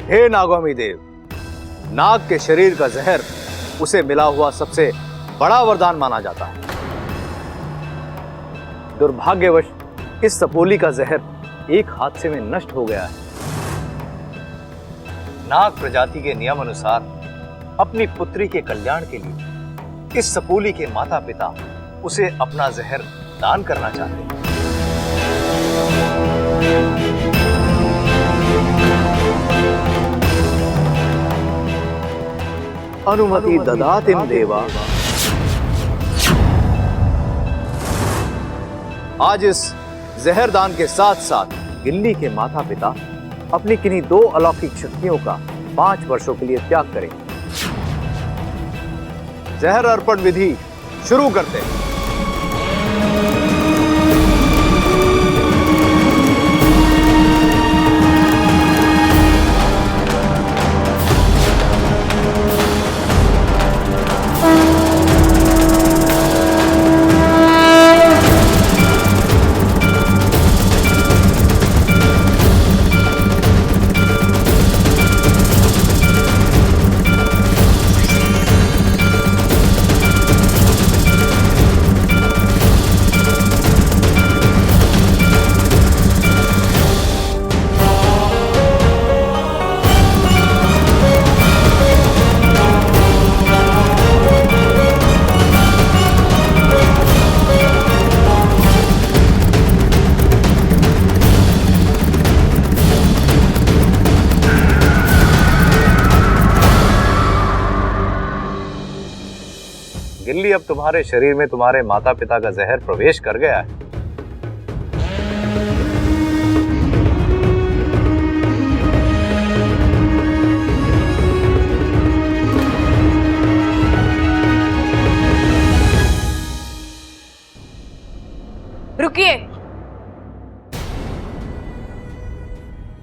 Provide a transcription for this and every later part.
हे नागौमी देव, नाग के शरीर का जहर उसे मिला हुआ सबसे बड़ा वरदान माना जाता है। दुर्भाग्यवश इस सपोली का जहर एक हादसे में नष्ट हो गया है। नाग प्रजाति के नियम अनुसार अपनी पुत्री के कल्याण के लिए इस सपोली के माता पिता उसे अपना जहर दान करना चाहते हैं। अनुमति ददातिम देवा। आज इस जहर दान के साथ साथ गिल्ली के माता पिता अपनी किन्हीं 2 अलौकिक शक्तियों का 5 वर्षों के लिए त्याग करें। जहर अर्पण विधि शुरू करते हैं। गिल्ली, अब तुम्हारे शरीर में तुम्हारे माता पिता का जहर प्रवेश कर गया है। रुकिए,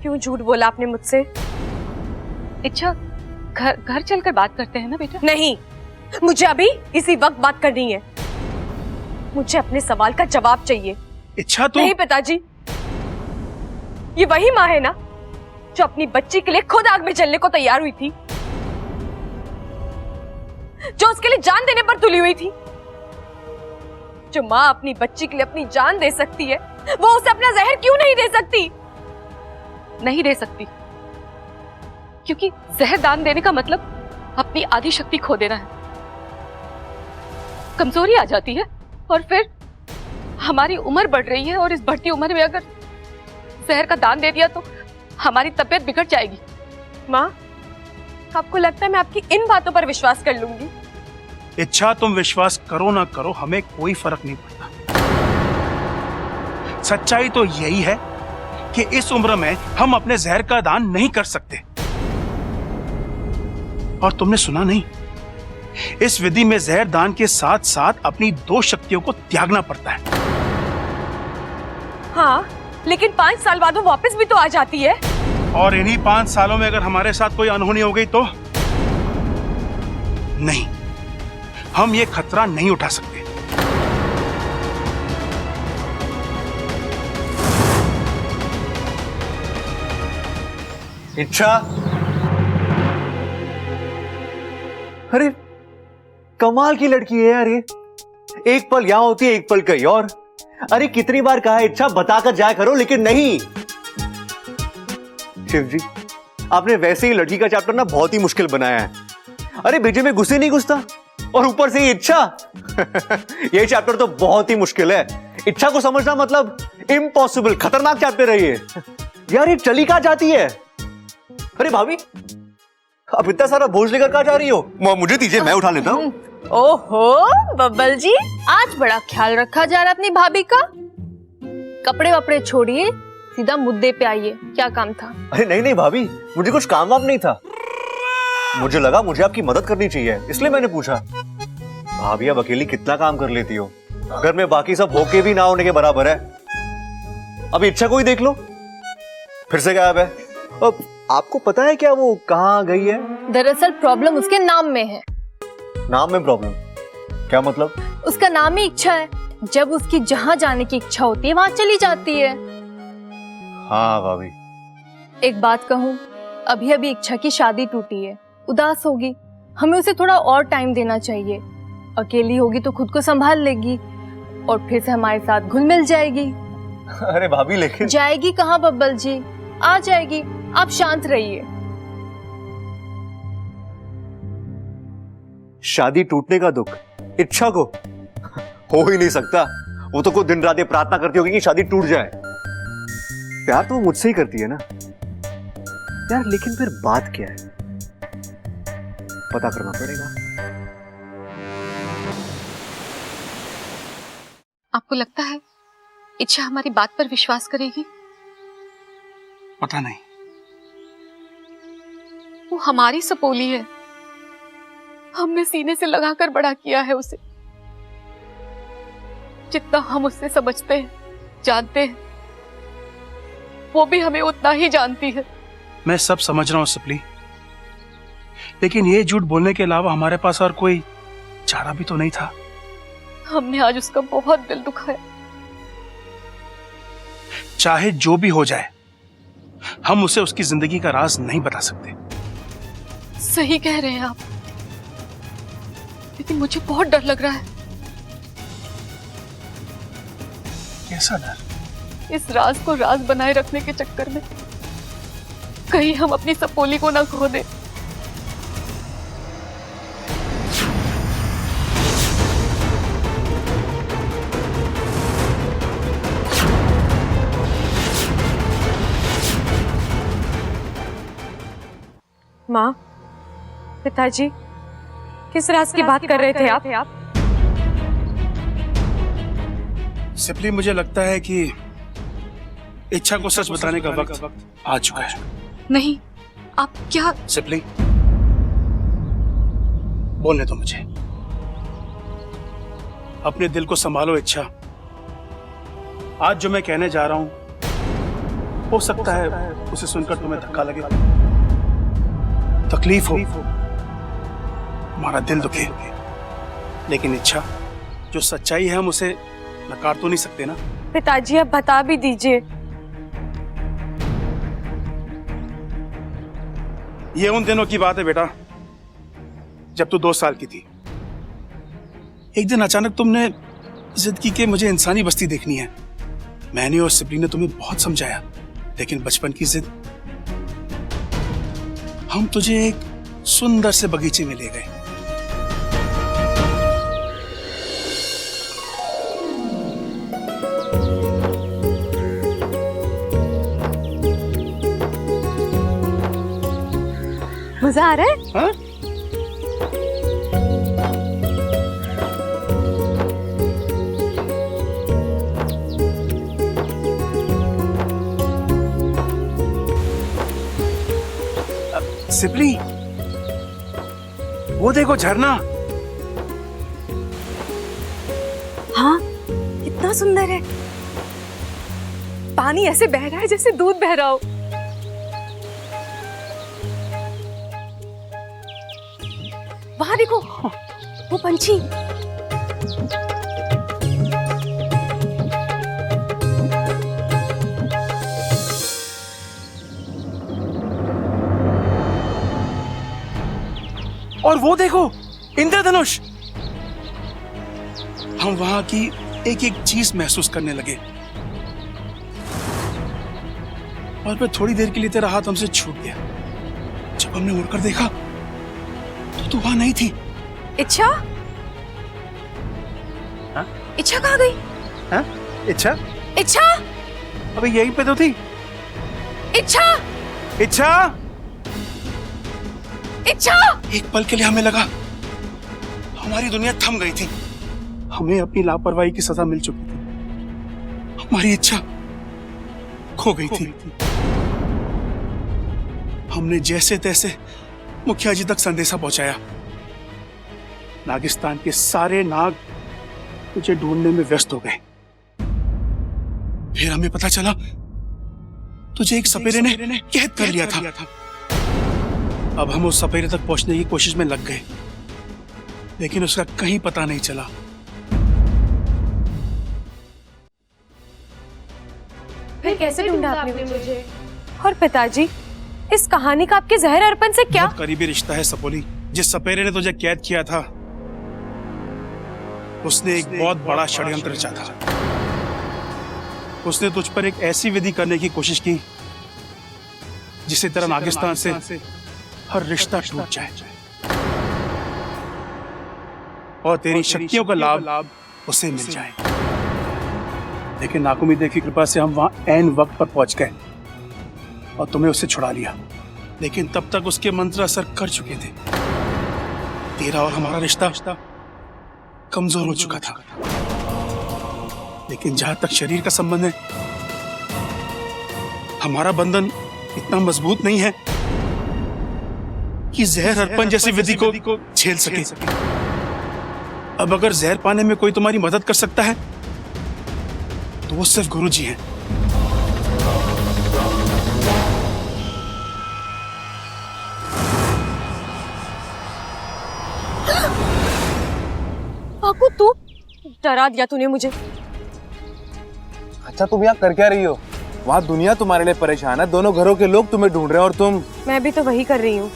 क्यों झूठ बोला आपने मुझसे? इच्छा, घर चलकर बात करते हैं ना बेटा? नहीं, मुझे अभी इसी वक्त बात करनी है। मुझे अपने सवाल का जवाब चाहिए। इच्छा तो नहीं पिताजी, ये वही माँ है ना जो अपनी बच्ची के लिए खुद आग में जलने को तैयार हुई थी, जो उसके लिए जान देने पर तुली हुई थी। जो माँ अपनी बच्ची के लिए अपनी जान दे सकती है, वो उसे अपना जहर क्यों नहीं दे सकती? नहीं दे सकती, क्योंकि जहर दान देने का मतलब अपनी आधी शक्ति खो देना है। कमजोरी आ जाती है और फिर हमारी उम्र बढ़ रही है, और इस बढ़ती उम्र में अगर जहर का दान दे दिया तो हमारी तबीयत बिगड़ जाएगी। माँ, आपको लगता है मैं आपकी इन बातों पर विश्वास कर लूंगी? इच्छा, तुम विश्वास करो ना करो, हमें कोई फर्क नहीं पड़ता। सच्चाई तो यही है कि इस उम्र में हम अपने जहर का दान नहीं कर सकते। और तुमने सुना नहीं, इस विधि में जहर दान के साथ साथ अपनी 2 शक्तियों को त्यागना पड़ता है। हाँ, लेकिन 5 साल बाद वो वापस भी तो आ जाती है। और इन्हीं 5 सालों में अगर हमारे साथ कोई अनहोनी हो गई तो? नहीं, हम ये खतरा नहीं उठा सकते। इच्छा, अरे कमाल की लड़की है यार ये। एक पल यहां होती है, एक पल कहीं और। अरे कितनी बार कहा है इच्छा बताकर जाया करो, लेकिन नहीं। शिव जी, आपने वैसे ही लड़की का चैप्टर ना बहुत ही मुश्किल बनाया है। अरे भेजे में घुसे नहीं घुसता, और ऊपर से इच्छा। ये चैप्टर तो बहुत ही मुश्किल है। इच्छा को समझना मतलब इम्पॉसिबल, खतरनाक चैप्टर है ये। यार ये चली कहां जाती है? अरे भाभी, अब इतना सारा बोझ लेकर कहां जा रही हो? मुझे दीजिए, मैं उठा लेता हूँ। ओहो बब्बल जी, आज बड़ा ख्याल रखा जा रहा है अपनी भाभी का। कपड़े वपड़े छोड़िए, सीधा मुद्दे पे आइए। क्या काम था? अरे नहीं नहीं भाभी, मुझे कुछ काम वाम नहीं था। मुझे लगा मुझे आपकी मदद करनी चाहिए, इसलिए मैंने पूछा। भाभी अब अकेली कितना काम कर लेती हो? घर में बाकी सब होके भी ना होने के बराबर है। अब इच्छा को ही देख लो, फिर से गायब है। अब आपको पता है क्या वो कहाँ गई है? दरअसल प्रॉब्लम उसके नाम में है। नाम में प्रॉब्लम? क्या मतलब? उसका नाम ही इच्छा है, जब उसकी जहां जाने की इच्छा होती है वहां चली जाती है। हाँ भाभी। एक बात कहूँ, अभी अभी इच्छा की शादी टूटी है, उदास होगी, हमें उसे थोड़ा और टाइम देना चाहिए। अकेली होगी तो खुद को संभाल लेगी और फिर से हमारे साथ घुल मिल जाएगी। अरे भाभी लेकिन जाएगी कहाँ बब्बल जी, आ जाएगी, आप शांत रहिए। शादी टूटने का दुख इच्छा को हो ही नहीं सकता। वो तो कोई दिन रात ये प्रार्थना करती होगी कि शादी टूट जाए। प्यार तो वो मुझसे ही करती है ना यार, लेकिन फिर बात क्या है पता करना पड़ेगा। आपको लगता है इच्छा हमारी बात पर विश्वास करेगी? पता नहीं। वो हमारी सपोली है, हमने सीने से लगाकर बड़ा किया है उसे। जितना हम उससे समझते हैं, जानते हैं, वो भी हमें उतना ही जानती है। मैं सब समझ रहा हूं सपली, लेकिन ये झूठ बोलने के अलावा हमारे पास और कोई चारा भी तो नहीं था। हमने आज उसका बहुत दिल दुखाया। चाहे जो भी हो जाए, हम उसे उसकी जिंदगी का राज नहीं बता सकते। सही कह रहे हैं आप, लेकिन मुझे बहुत डर लग रहा है। कैसा डर? इस राज को राज बनाए रखने के चक्कर में कहीं हम अपनी सपोली को ना खो दें। माँ, पिताजी, किस राज की बात कर रहे थे आप? सिपली, मुझे लगता है कि इच्छा को सच बताने का वक्त आ चुका है। नहीं, आप क्या? सिपली, बोलने दो मुझे। अपने दिल को संभालो इच्छा। आज जो मैं कहने जा रहा हूं, हो सकता है उसे सुनकर तुम्हें धक्का लगे, तकलीफ हो, हमारा दिल दुखे, लेकिन इच्छा, जो सच्चाई है हम उसे नकार तो नहीं सकते ना। पिताजी, आप बता भी दीजिए। ये उन दिनों की बात है बेटा, जब तू 2 साल की थी। एक दिन अचानक तुमने जिद की कि मुझे इंसानी बस्ती देखनी है। मैंने और सिपली ने तुम्हें बहुत समझाया, लेकिन बचपन की जिद। हम तुझे एक सुंदर से बगीचे में ले गए। मजा आ रहा है? हाँ? सिपली, वो देखो झरना। हाँ, कितना सुंदर है। पानी ऐसे बह रहा है जैसे दूध बह रहा हो। वहां देखो, वो पंछी। और वो देखो, इंद्रधनुष। हम वहां की एक एक चीज महसूस करने लगे, और फिर थोड़ी देर के लिए तेरा हाथ हमसे छूट गया। जब हमने मुड़कर देखा तो तू वहां नहीं थी। इच्छा? हाँ? इच्छा कहाँ गई? हाँ? इच्छा? इच्छा? अबे यहीं पे तो थी। इच्छा? इच्छा? इच्छा? एक पल के लिए हमें लगा हमारी दुनिया थम गई थी। हमें अपनी लापरवाही की सजा मिल चुकी थी। हमारी इच्छा खो गई थी। हमने जैसे तैसे मुखिया जी तक संदेशा पहुंचाया। नागिस्तान के सारे नाग तुझे ढूंढने में व्यस्त हो गए। फिर हमें पता चला तुझे एक सपेरे ने कैद कर लिया था। अब हम उस सपेरे तक पहुंचने की कोशिश में लग गए, लेकिन उसका कहीं पता नहीं चला। फिर कैसे ढूंढा आपने मुझे? और पिताजी, इस कहानी का आपके जहर अर्पण से क्या? बहुत करीबी रिश्ता है सपोली। जिस सपेरे ने तुझे कैद किया था उसने एक बहुत बड़ा षड्यंत्र रचा था। उसने तुझ पर एक ऐसी विधि करने की कोशिश की जिससे तेरा नागिस्तान से हर रिश्ता टूट जाए और तेरी शक्तियों का लाभ उसे मिल जाए। लेकिन नाकुमिदे की कृपा से हम वहां ऐन वक्त पर पहुंच गए और तुम्हें उससे छुड़ा लिया। लेकिन तब तक उसके मंत्र असर कर चुके थे। तेरा और हमारा रिश्ता कमजोर हो चुका था। लेकिन जहां तक शरीर का संबंध है, हमारा बंधन इतना मजबूत नहीं है कि जहर अर्पण जैसी विधि को झेल सके। अब अगर जहर पाने में कोई तुम्हारी मदद कर सकता है तो वो सिर्फ गुरुजी हैं। वाकू, तू डरा दिया तूने मुझे। अच्छा, तुम यहाँ कर क्या रही हो? वहाँ दुनिया तुम्हारे लिए परेशान है, दोनों घरों के लोग तुम्हें ढूंढ रहे हैं और तुम। मैं भी तो वही कर रही हूँ,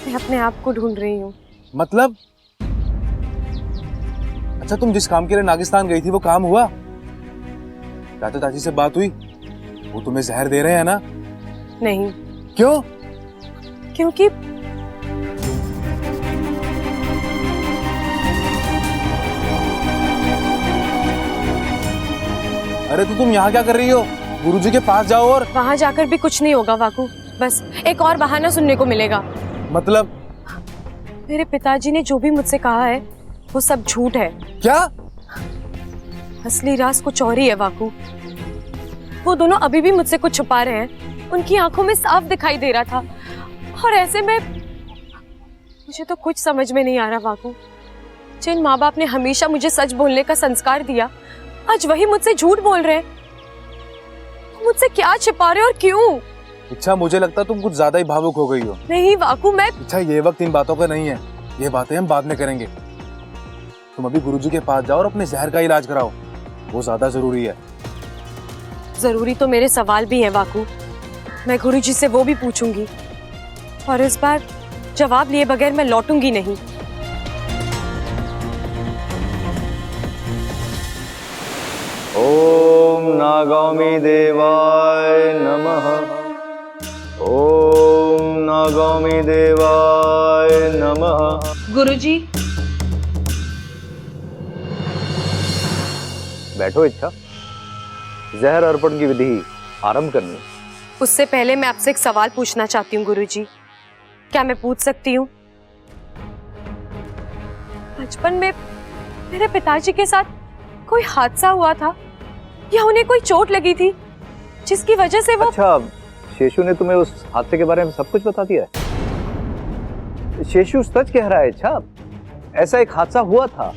मैं अपने आप को ढूंढ रही हूँ। मतलब? अच्छा, तुम जिस काम के लिए नागिस्तान गई थी वो काम हुआ? चाचा चाची से बात हुई? वो तुम्हें जहर दे रहे हैं ना? नहीं। क्यों? क्योंकि अरे तो तुम यहाँ क्या कर रही हो? गुरुजी के पास जाओ। और वहां जाकर भी कुछ नहीं होगा वाकू, बस एक और बहाना सुनने को मिलेगा। मतलब? मेरे पिताजी ने जो भी मुझसे कहा है वो सब झूठ है। क्या? असली राज कुछ और ही है वाकू। वो दोनों अभी भी मुझसे कुछ छुपा रहे हैं। उनकी आंखों में साफ दिखाई दे रहा था और ऐसे में मुझे तो कुछ समझ में नहीं आ रहा वाकू। जिन माँ बाप ने हमेशा मुझे सच बोलने का संस्कार दिया, आज वही मुझसे झूठ बोल रहे हैं। मुझसे क्या छिपा रहे और क्यों? अच्छा, मुझे लगता है तुम कुछ ज्यादा ही भावुक हो गई हो। नहीं वाकू, मैं अच्छा, ये वक्त इन बातों का नहीं है, ये बातें हम बाद में करेंगे। तुम अभी गुरुजी के पास जाओ और अपने जहर का इलाज कराओ, वो ज्यादा जरूरी है। जरूरी तो मेरे सवाल भी हैं वाकू। मैं गुरुजी से वो भी पूछूंगी और इस बार जवाब लिए बगैर मैं लौटूंगी नहीं। ओम नागामी देवाय नमः। ओम नागामी देवाय नमः। गुरुजी, बैठो इच्छा, जहर अर्पण की विधि आरंभ करनी। उससे पहले मैं आपसे एक सवाल पूछना चाहती हूँ गुरुजी। क्या मैं पूछ सकती हूँ? बचपन में मेरे पिताजी के साथ कोई हादसा हुआ था या उन्हें कोई चोट लगी थी जिसकी वजह से वो। अच्छा, शेषु ने तुम्हें उस हादसे के बारे में सब कुछ बता दिया है? शेषु सच कह रहा है अच्छा, ऐसा एक हादसा हुआ था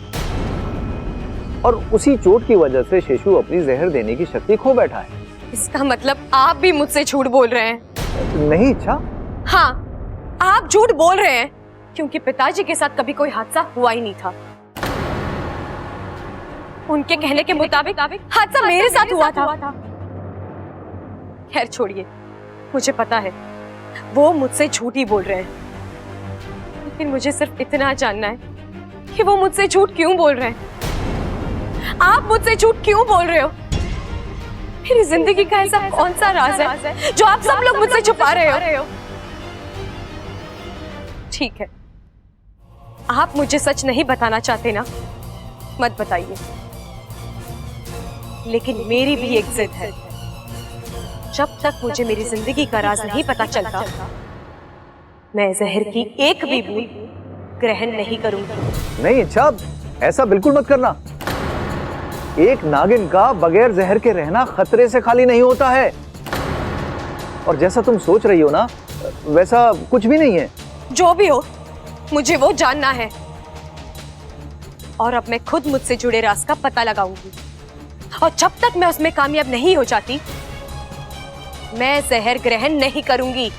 और उसी चोट की वजह से शेषु अपनी जहर देने की शक्ति खो बैठा है। इसका मतलब आप भी मुझसे झूठ बोल रहे हैं? नहीं इच्छा। हाँ, आप झूठ बोल रहे हैं क्योंकि पिताजी के साथ कभी कोई हादसा हुआ ही नहीं था। उनके कहने के मुताबिक हादसा मेरे साथ हुआ था। खैर छोड़िए, मुझे पता है वो मुझसे झूठ ही बोल रहे हैं, लेकिन मुझे सिर्फ इतना जानना है कि वो मुझसे झूठ क्यों बोल रहे हैं। आप मुझसे झूठ क्यों बोल रहे हो? मेरी जिंदगी का ऐसा कौन सा राज है जो आप सब लोग मुझसे छुपा रहे हो? ठीक है, आप मुझे सच नहीं बताना चाहते ना, मत बताइए। लेकिन मेरी भी एक जिद है, जब तक मुझे मेरी जिंदगी का राज नहीं पता चलता, मैं जहर की एक भी बूंद ग्रहण नहीं करूंगी। नहीं इच्छा, ऐसा बिल्कुल मत करना। एक नागिन का बगैर जहर के रहना खतरे से खाली नहीं होता है। और जैसा तुम सोच रही हो ना, वैसा कुछ भी नहीं है। जो भी हो, मुझे वो जानना है और अब मैं खुद मुझसे जुड़े राज का पता लगाऊंगी। और जब तक मैं उसमें कामयाब नहीं हो जाती, मैं जहर ग्रहण नहीं करूंगी।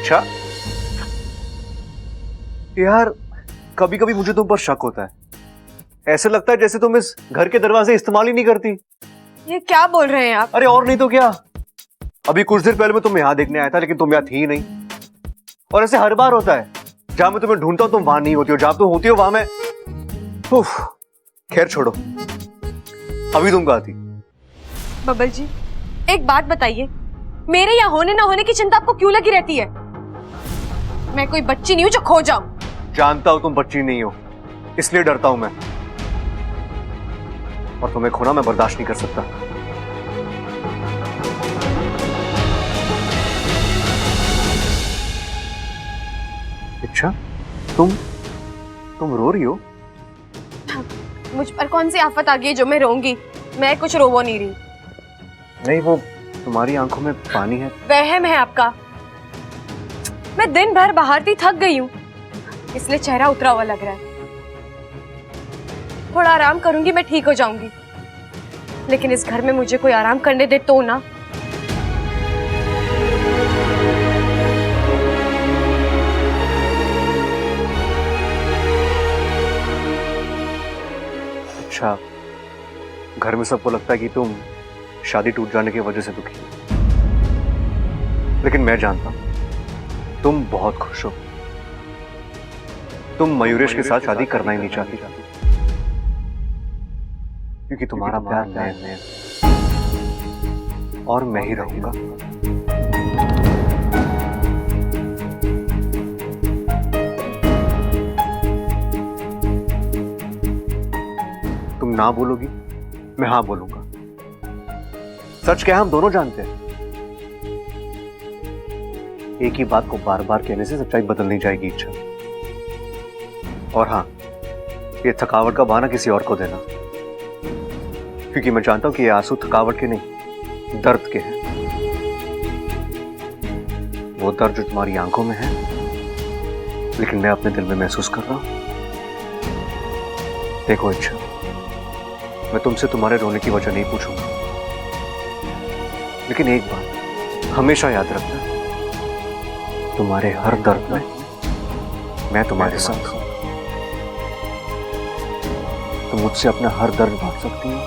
अच्छा यार, कभी कभी मुझे तुम पर शक होता है। ऐसे लगता है जैसे तुम इस घर के दरवाजे इस्तेमाल ही नहीं करती। ये क्या बोल रहे हैं आप? अरे और नहीं तो क्या, अभी कुछ देर पहले मैं तुम्हें यहां देखने आया था, लेकिन तुम यहाँ थी ही नहीं। और ऐसे हर बार होता है, जहां मैं तुम्हें ढूंढता हूं तुम वहां नहीं होती हो, जहां तुम होती हो वहां मैं। उफ, खैर छोड़ो, अभी तुम कहाँ थी? बबल जी, एक बात बताइए, मेरे यहाँ होने ना होने की चिंता आपको क्यों लगी रहती है? मैं कोई बच्ची नहीं हूं जो खो जाऊं। जानता हूं तुम बच्ची नहीं हो, इसलिए डरता हूं मैं, और तुम्हें खोना मैं बर्दाश्त नहीं कर सकता। अच्छा, तुम रो रही हो? मुझ पर कौन सी आफत आ गई जो मैं रोऊंगी? मैं कुछ रो नहीं रही। नहीं, वो तुम्हारी आंखों में पानी है। वहम है आपका। मैं दिन भर बाहर थी, थक गई हूँ, इसलिए चेहरा उतरा हुआ लग रहा है। थोड़ा आराम करूंगी, मैं ठीक हो जाऊंगी। लेकिन इस घर में मुझे कोई आराम करने दे तो ना। अच्छा, घर में सबको लगता है कि तुम शादी टूट जाने की वजह से दुखी हो, लेकिन मैं जानता हूं तुम बहुत खुश हो। तुम मयूरेश के साथ शादी करना ही नहीं चाहती, क्योंकि तुम्हारा प्यार मैं है और मैं ही रहूंगा। तुम ना बोलोगी, मैं हाँ बोलूंगा। सच क्या है, हम दोनों जानते हैं, एक ही बात को बार बार कहने से सच्चाई बदल नहीं जाएगी। इच्छा, और हाँ, ये थकावट का बहाना किसी और को देना, क्योंकि मैं जानता हूं कि ये आंसू थकावट के नहीं, दर्द के हैं। वो दर्द जो तुम्हारी आंखों में है, लेकिन मैं अपने दिल में महसूस कर रहा हूं। देखो इच्छा, मैं तुमसे तुम्हारे रोने की वजह नहीं पूछूंगा, लेकिन एक बात हमेशा याद रखना, तुम्हारे हर दर्द में मैं तुम्हारे साथ हूं। तुम मुझसे अपना हर दर्द बांट सकती हो,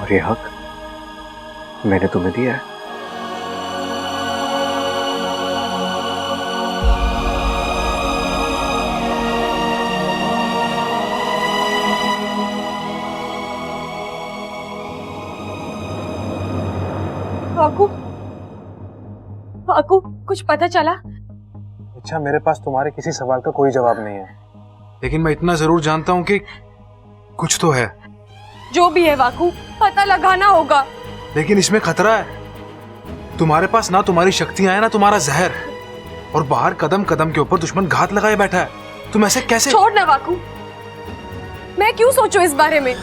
और ये हक मैंने तुम्हें दिया है। वाकू, वाकू, कुछ पता चला? अच्छा, मेरे पास तुम्हारे किसी सवाल का कोई जवाब नहीं है, लेकिन मैं इतना जरूर जानता हूं कि कुछ तो है। जो भी है वाकू, पता लगाना होगा। लेकिन इसमें खतरा है। तुम्हारे पास ना तुम्हारी शक्तियां हैं, ना तुम्हारा जहर, और बाहर कदम कदम के ऊपर दुश्मन घात लगाए बैठा है। तुम ऐसे कैसे? छोड़ ना वाकू, मैं क्यों सोचूं इस बारे में?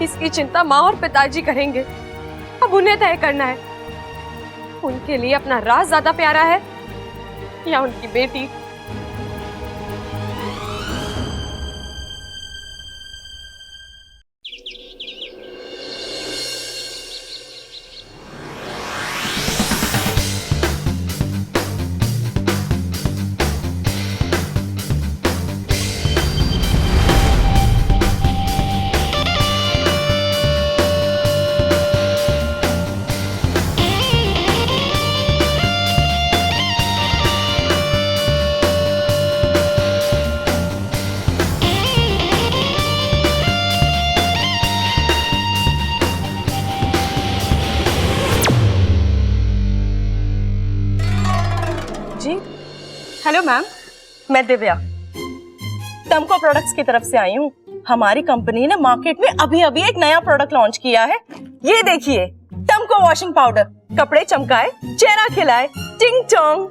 इसकी चिंता माँ और पिताजी करेंगे, अब उन्हें तय करना है। उनके लिए अपना राज ज्यादा प्यारा है या उनकी बेटी? हेलो मैम, मैं दिव्या टम्को प्रोडक्ट्स की तरफ से आई हूँ। हमारी कंपनी ने मार्केट में अभी अभी एक नया प्रोडक्ट लॉन्च किया है। ये देखिए, टम्को वॉशिंग पाउडर, कपड़े चमकाए, चेहरा खिलाए, टिंग टोंग।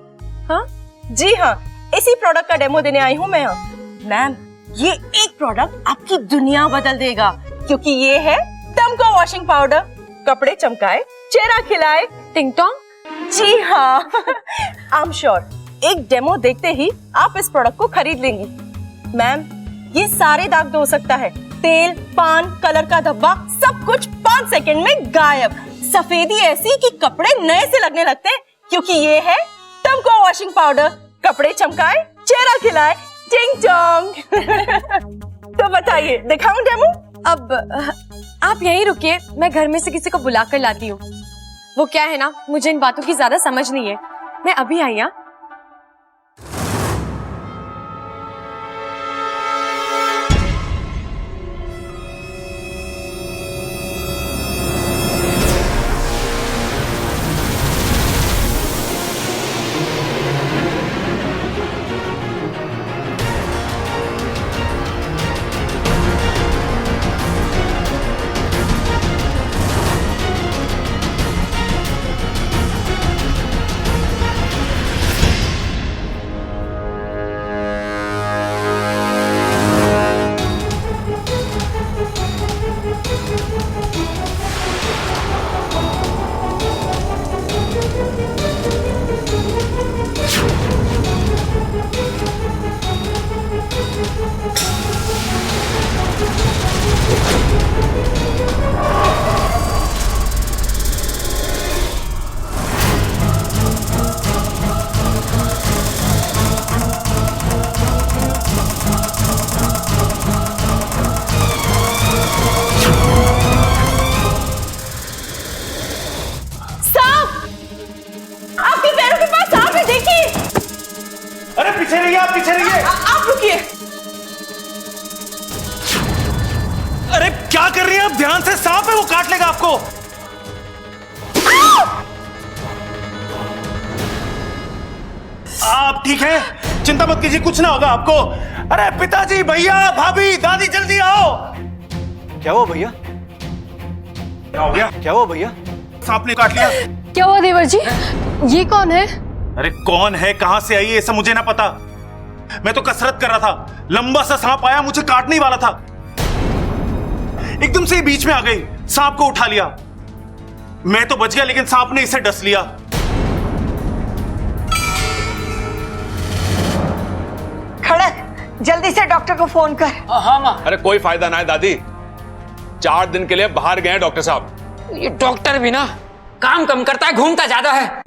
हाँ जी हाँ, इसी प्रोडक्ट का डेमो देने आई हूँ मैं यहाँ। मैम, ये एक प्रोडक्ट आपकी दुनिया बदल देगा। क्योंकि ये है टमको वॉशिंग पाउडर। कपड़े चमकाए, चेहरा खिलाए। टिंग टोंग। जी हाँ। आई एम श्योर एक डेमो देखते ही आप इस प्रोडक्ट को खरीद लेंगी। मैम, ये सारे दाग धो सकता है। तेल, पान, कलर का धब्बा, सब कुछ 5 सेकंड में गायब। सफेदी ऐसी कि कपड़े नए से लगने लगते हैं, क्योंकि ये है टमको वॉशिंग पाउडर। कपड़े चमकाए, चेहरा खिलाए, टिंग टोंग। तो बताइए, दिखाऊं डेमो? अब आप यहीं रुकिए, मैं घर में से किसी को बुला कर लाती हूँ। वो क्या है ना, मुझे इन बातों की ज्यादा समझ नहीं है। मैं अभी आई। हाँ, पीछे रहिए, आप पीछे रहिए। आप रुकिए। अरे क्या कर रही हैं आप? ध्यान से, सांप है, वो काट लेगा आपको। आप ठीक हैं? चिंता मत कीजिए, कुछ ना होगा आपको। अरे पिताजी, भैया, भाभी, दादी, जल्दी आओ। क्या हुआ भैया? क्या हो गया? क्या हुआ भैया? सांप ने काट लिया। क्या हुआ देवर जी? ये कौन है? अरे कौन है, कहां से आई है, ये सब मुझे ना पता। मैं तो कसरत कर रहा था, लंबा सा सांप आया, मुझे काटने ही वाला था। एकदम से बीच में आ गई, सांप को उठा लिया। मैं तो बच गया, लेकिन सांप ने इसे डस लिया। खड़क, जल्दी से डॉक्टर को फोन कर। हाँ माँ। अरे कोई फायदा ना है दादी, 4 दिन के लिए बाहर गए हैं डॉक्टर साहब। ये डॉक्टर भी ना काम कम करता है, घूमता ज्यादा है।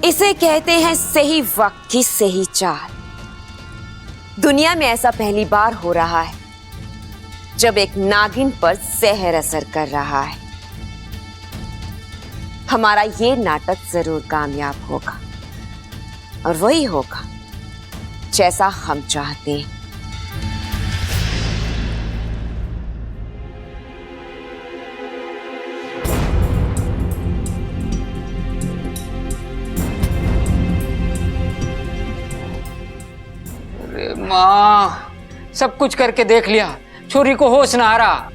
इसे कहते हैं सही वक्त की सही चाल। दुनिया में ऐसा पहली बार हो रहा है जब एक नागिन पर जहर असर कर रहा है। हमारा ये नाटक जरूर कामयाब होगा, और वही होगा जैसा हम चाहते हैं। अरे माँ, सब कुछ करके देख लिया, छोरी को होश ना आ रहा।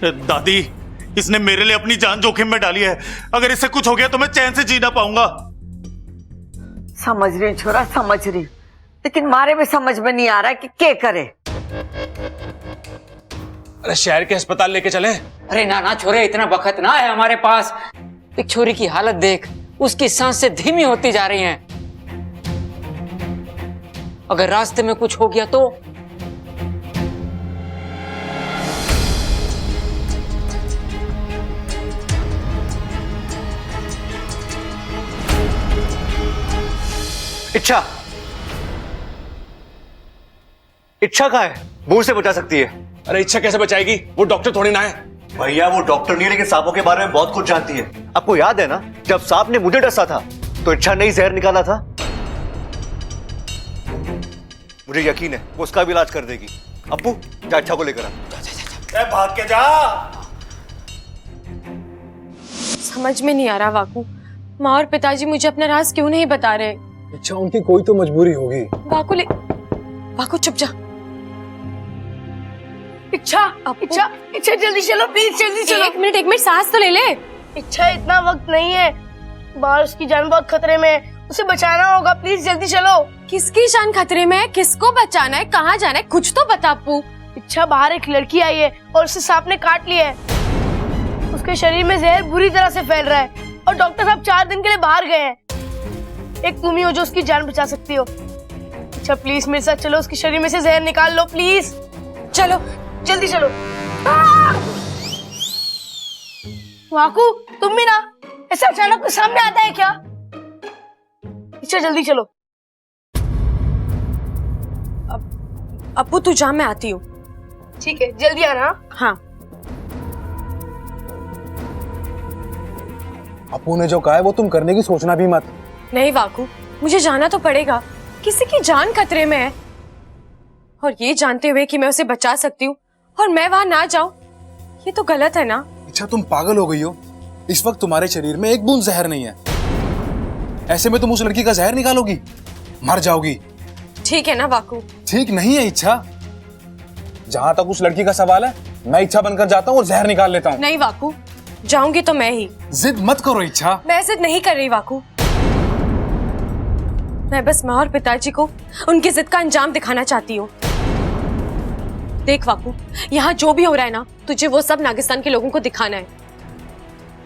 दादी, इसने मेरे लिए अपनी जान जोखिम में डाली है। अगर इससे कुछ हो गया तो मैं चैन से जी ना पाऊंगा। समझ रही हूँ छोरा, समझ रही हूँ, लेकिन मारे में समझ में नहीं आ रहा है कि क्या करे। अरे शहर के अस्पताल लेके चले। अरे ना ना छोरे, इतना वक्त ना है हमारे पास। एक छोरी की हालत देख, उसकी सांसें धीमी होती जा रही हैं। अगर रास्ते में कुछ हो गया तो? इच्छा, इच्छा कहाँ है? बूढ़ से बचा सकती है। अरे इच्छा कैसे बचाएगी, वो डॉक्टर थोड़ी ना है। भैया वो डॉक्टर नहीं, लेकिन सांपों के बारे में बहुत कुछ जानती है। आपको याद है ना, जब सांप ने मुझे डसा था तो इच्छा ने ही जहर निकाला था। मुझे यकीन है वो उसका भी इलाज कर देगी। अप्पू, जा इच्छा को लेकर आ। भाग के जा। समझ में नहीं आ रहा वाकू, माँ और पिताजी मुझे अपना राज क्यों नहीं बता रहे। अच्छा, उनकी कोई तो मजबूरी होगी। वाकू चुप जा। इच्छा, इच्छा, इच्छा जल्दी चलो प्लीज, जल्दी चलो। एक मिनट सांस तो ले ले। इच्छा, इतना वक्त नहीं है। बाहर उसकी जान बहुत खतरे में है, उसे बचाना होगा, प्लीज जल्दी चलो। किसकी जान खतरे में है? किसको बचाना है? कहाँ जाना है? कुछ तो बता अप्पू। इच्छा, बाहर एक लड़की आई है और उसे सांप ने काट लिया है। उसके शरीर में जहर बुरी तरह से फैल रहा है और डॉक्टर साहब 4 दिन के लिए बाहर गए हैं। एक तुम ही हो जो उसकी जान बचा सकती हो। अच्छा प्लीज मेरे साथ चलो, उसके शरीर में से जहर निकाल लो प्लीज। चलो जल्दी चलो। वाकू तुम भी ना, ऐसा अचानक कोई सामने आता है क्या? अच्छा जल्दी चलो। अप्पू तू जा, मैं आती हूँ। ठीक है, जल्दी आना। हाँ। अप्पू ने जो कहा है वो तुम करने की सोचना भी मत। नहीं वाकू, मुझे जाना तो पड़ेगा। किसी की जान खतरे में है और ये जानते हुए कि मैं उसे बचा सकती हूँ और मैं वहां ना जाऊं, ये तो गलत है ना। अच्छा तुम पागल हो गई हो? इस वक्त तुम्हारे शरीर में एक बूंद जहर नहीं है, ऐसे में तुम उस लड़की का जहर निकालोगी, मर जाओगी। ठीक है ना वाकू? ठीक नहीं है इच्छा। जहां तक उस लड़की का सवाल है, मैं इच्छा बनकर जाता हूँ और जहर निकाल लेता हूँ। नहीं वाकू, जाऊंगी तो मैं ही। जिद मत करो इच्छा। मैं जिद नहीं कर रही वाकू, मैं बस माँ और पिताजी को उनकी जिद का अंजाम दिखाना चाहती हूँ। देख वाकू, यहाँ जो भी हो रहा है ना, तुझे वो सब नागिस्तान के लोगों को दिखाना है।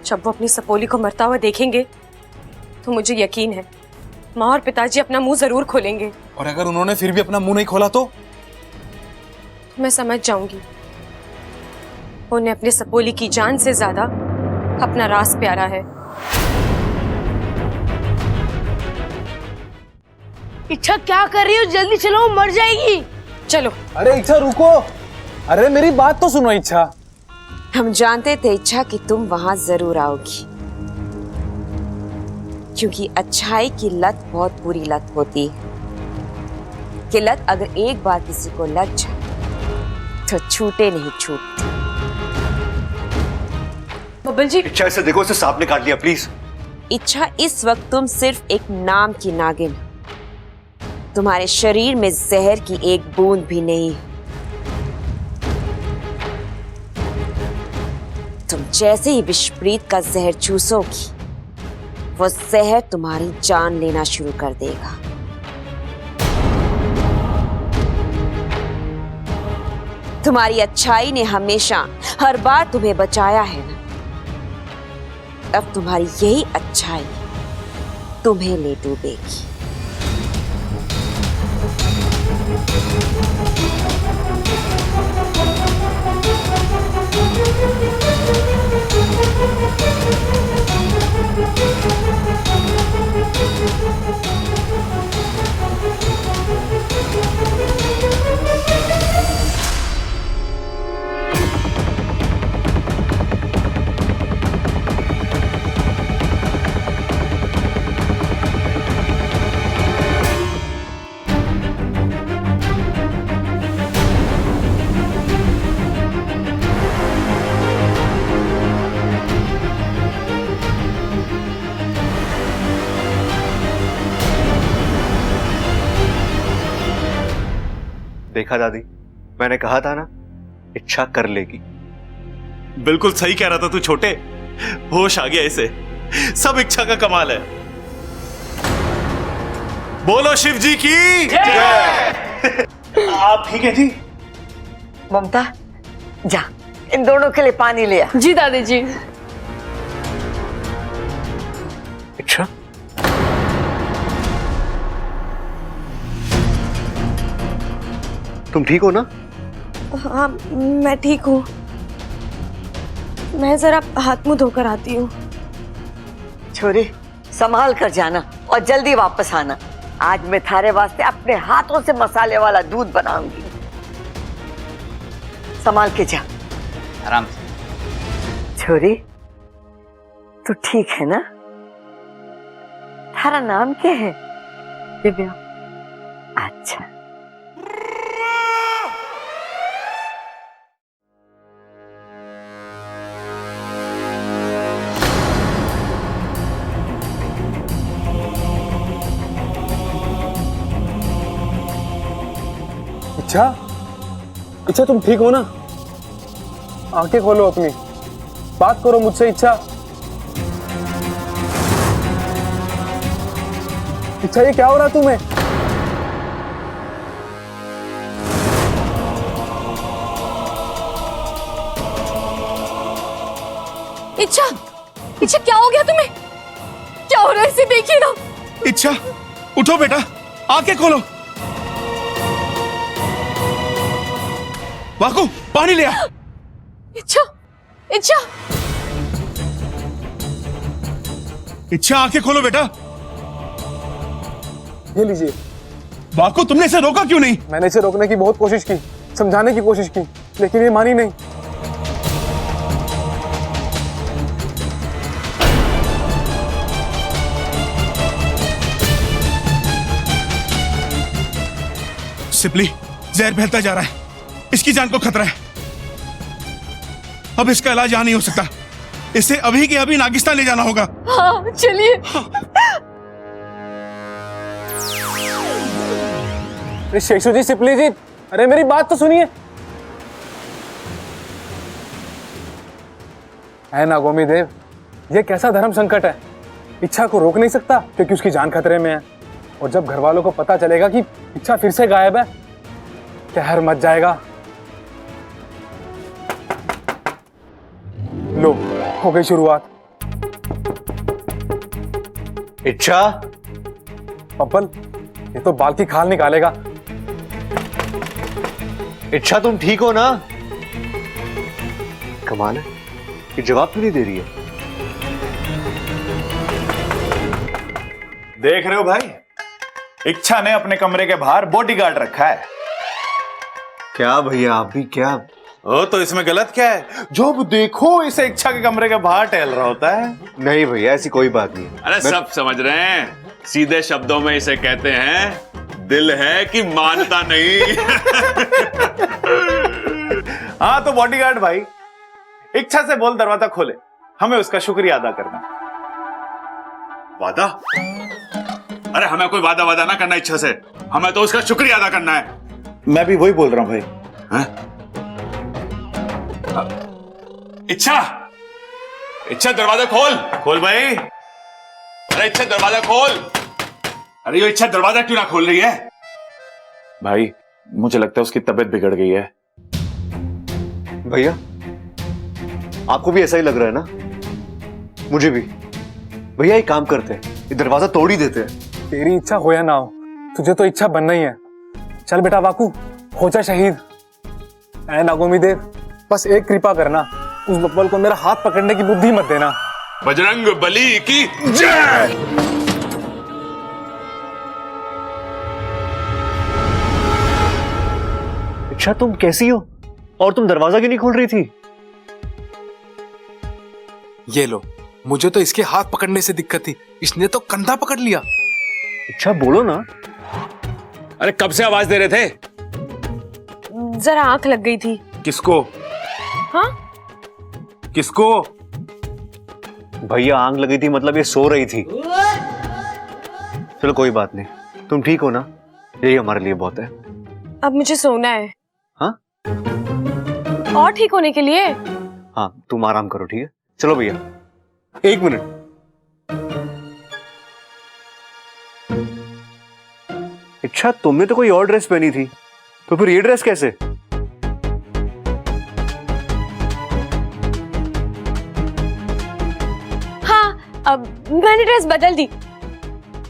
जब वो अपनी सपोली को मरता हुआ देखेंगे तो मुझे यकीन है माँ और पिताजी अपना मुंह जरूर खोलेंगे। और अगर उन्होंने फिर भी अपना मुंह नहीं खोला तो मैं समझ जाऊंगी उन्हें अपने सपोली की जान से ज्यादा अपना राज प्यारा है। इच्छा क्या कर रही हो? जल्दी चलो, वो मर जाएगी। चलो। अरे इच्छा रुको, अरे मेरी बात तो सुनो इच्छा। हम जानते थे इच्छा कि तुम वहां जरूर आओगी, क्योंकि अच्छाई की लत बहुत बुरी लत होती है कि लत अगर एक बार किसी को लग जाए तो छूटे नहीं छूटती। बब्बल जी, इच्छा इसे देखो, इसे सांप ने काट लिया प्लीज। इच्छा, इस वक्त तुम सिर्फ एक नाम की नागिन, तुम्हारे शरीर में जहर की एक बूंद भी नहीं। तुम जैसे ही विषप्रीत का जहर चूसोगी, वो जहर तुम्हारी जान लेना शुरू कर देगा। तुम्हारी अच्छाई ने हमेशा हर बार तुम्हें बचाया है ना, अब तुम्हारी यही अच्छाई तुम्हें ले डूबेगी। देखा दादी, मैंने कहा था ना, इच्छा कर लेगी। बिल्कुल सही कह रहा था तू छोटे, होश आ गया इसे। सब इच्छा का कमाल है। बोलो शिव जी की जय। आप ठीक है जी? ममता जा, इन दोनों के लिए पानी ले आ। जी दादी जी। इच्छा, तुम ठीक हो ना? हाँ मैं ठीक हूँ, मैं जरा हाथ मुंह धोकर आती हूँ। छोरी संभाल कर जाना और जल्दी वापस आना। आज मैं थारे वास्ते अपने हाथों से मसाले वाला दूध बनाऊंगी। संभाल के जा। आराम से। छोरी तू ठीक है ना? थारा नाम क्या है? दिव्या। अच्छा, इच्छा, इच्छा तुम ठीक हो ना? आंखें खोलो अपनी, बात करो मुझसे इच्छा। इच्छा ये क्या हो रहा है तुम्हें? इच्छा, इच्छा क्या हो गया तुम्हें? क्या हो रहा है? इसे देखिए ना। इच्छा उठो बेटा, आंखें खोलो। वाकू पानी ले आ। इच्छा, इच्छा, इच्छा आंखें खोलो बेटा। ये लीजिए। वाकू तुमने इसे रोका क्यों नहीं? मैंने इसे रोकने की बहुत कोशिश की, समझाने की कोशिश की, लेकिन ये मानी नहीं। सिपली, जहर फैलता जा रहा है, इसकी जान को खतरा है। अब इसका इलाज यहां नहीं हो सकता, इसे अभी के अभी नागिस्तान ले जाना होगा। हाँ चलिए। अरे शेषू जी, सिपली जी, अरे मेरी बात तो सुनिए। है नागोमी देव, ये कैसा धर्म संकट है? इच्छा को रोक नहीं सकता क्योंकि उसकी जान खतरे में है, और जब घर वालों को पता चलेगा कि इच्छा फिर से गायब है, कहर मच जाएगा। लो, हो गई शुरुआत। इच्छा, पप्पल, ये तो बाल की खाल निकालेगा। इच्छा तुम ठीक हो ना? कमाल है, ये जवाब क्यों नहीं दे रही है? देख रहे हो भाई, इच्छा ने अपने कमरे के बाहर बॉडीगार्ड रखा है। क्या भैया, आप भी क्या? ओ, तो इसमें गलत क्या है? जब देखो इसे इच्छा के कमरे के बाहर टहल रहा होता है। नहीं भैया, ऐसी कोई बात नहीं है। अरे सब समझ रहे हैं, सीधे शब्दों में इसे कहते हैं दिल है कि मानता नहीं। हाँ तो बॉडीगार्ड भाई, इच्छा से बोल दरवाजा खोले, हमें उसका शुक्रिया अदा करना। वादा? अरे हमें कोई वादा ना करना इच्छा से, हमें तो उसका शुक्रिया अदा करना है। मैं भी वही बोल रहा हूं भाई। इच्छा, इच्छा दरवाजा खोल। खोल भाई। अरे इच्छा दरवाजा खोल। अरे ये इच्छा दरवाजा क्यों ना खोल रही है? भाई मुझे लगता है उसकी तबीयत बिगड़ गई है। भैया, आपको भी ऐसा ही लग रहा है ना? मुझे भी। भैया एक काम करते हैं, ये दरवाजा तोड़ ही देते हैं। तेरी इच्छा हो या ना हो, तुझे तो इच्छा बनना ही है। चल बेटा वाकू, हो जा शहीद। ऐ नागोमी देव, बस एक कृपा करना, उस बब्बल को मेरा हाथ पकड़ने की बुद्धि मत देना। बजरंग बली की जय। इच्छा तुम कैसी हो? और तुम दरवाजा क्यों नहीं खोल रही थी? ये लो, मुझे तो इसके हाथ पकड़ने से दिक्कत थी, इसने तो कंधा पकड़ लिया। इच्छा बोलो ना। अरे कब से आवाज दे रहे थे? जरा आंख लग गई थी। किसको? हाँ? किसको? भैया आंख लगी थी मतलब ये सो रही थी। चलो कोई बात नहीं, तुम ठीक हो ना? यही हमारे लिए बहुत है। अब मुझे सोना है। हाँ? और ठीक होने के लिए? हाँ, तुम आराम करो, ठीक है? चलो भैया, एक मिनट। इच्छा, तुमने तो कोई और ड्रेस पहनी थी, तो फिर ये ड्रेस कैसे? हाँ, अब मैंने ड्रेस बदल दी।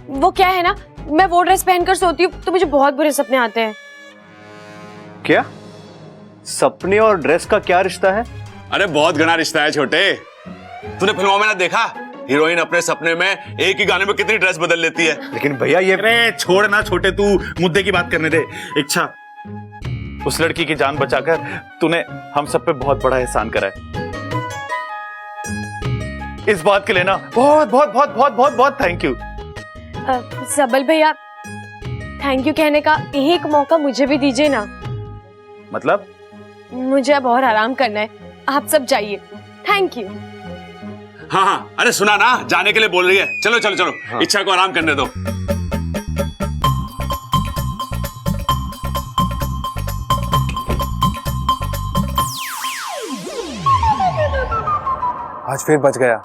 वो क्या है ना, मैं वो ड्रेस पहनकर सोती हूँ तो मुझे बहुत बुरे सपने आते हैं। क्या? सपने और ड्रेस का क्या रिश्ता है? अरे बहुत घना रिश्ता है छोटे। तूने फिल्मों में ना देखा, हीरोइन अपने सपने में एक ही गाने में कितनी ड्रेस बदल लेती है। लेकिन भैया ये... अरे छोड़ ना छोटे, तू मुद्दे की बात करने दे। इच्छा, उस लड़की की जान बचाकर तूने हम सब पे बहुत बड़ा एहसान करा है। इस बात के लिए ना बहुत बहुत बहुत बहुत बहुत बहुत थैंक यू। सबल भैया, थैंक यू कहने का एक मौका मुझे भी दीजिए ना। मतलब? मुझे अब और आराम करना है, आप सब जाइए। Thank you. हाँ हाँ, अरे सुना ना, जाने के लिए बोल रही है। चलो चलो चलो, हाँ। इच्छा को आराम करने दो। आज फिर बच गया,